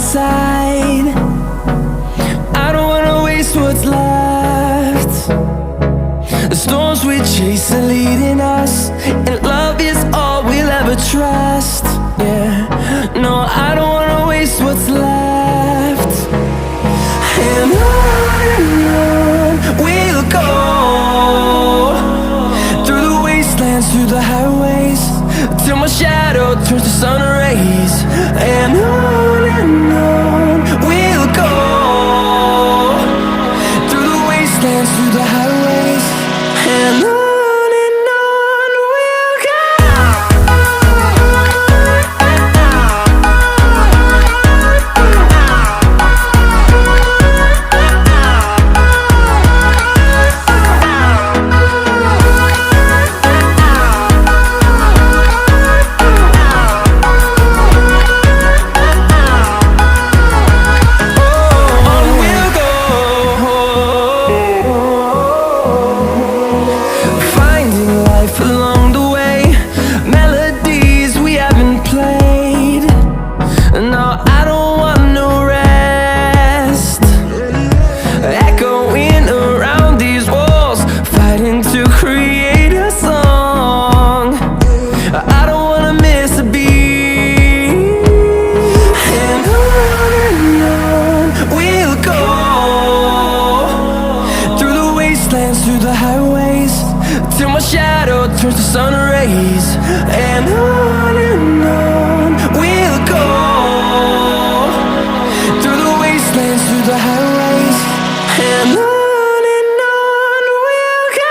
side. I don't wanna waste what's left. The storms we chase are leading us, and love is all we'll ever trust. Yeah, no, I don't wanna waste what's left. And on we'll go, through the wastelands, through the highways, till my shadow turns to sun rays. And on we'll go, through the wastelands, through the highways, and on we'll go. Along the way, melodies we haven't played. No, I don't want no rest. Echoing around these walls, fighting to create a song. I don't wanna miss a beat. And on we'll go, through the wastelands, through the highways, till my shadow turns to sun rays. And on we'll go, through the wastelands, through the highways, and on we'll go.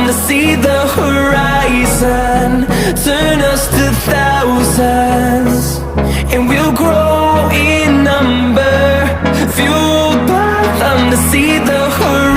To see the horizon turn us to thousands, and we'll grow in number, fueled by them to see the horizon.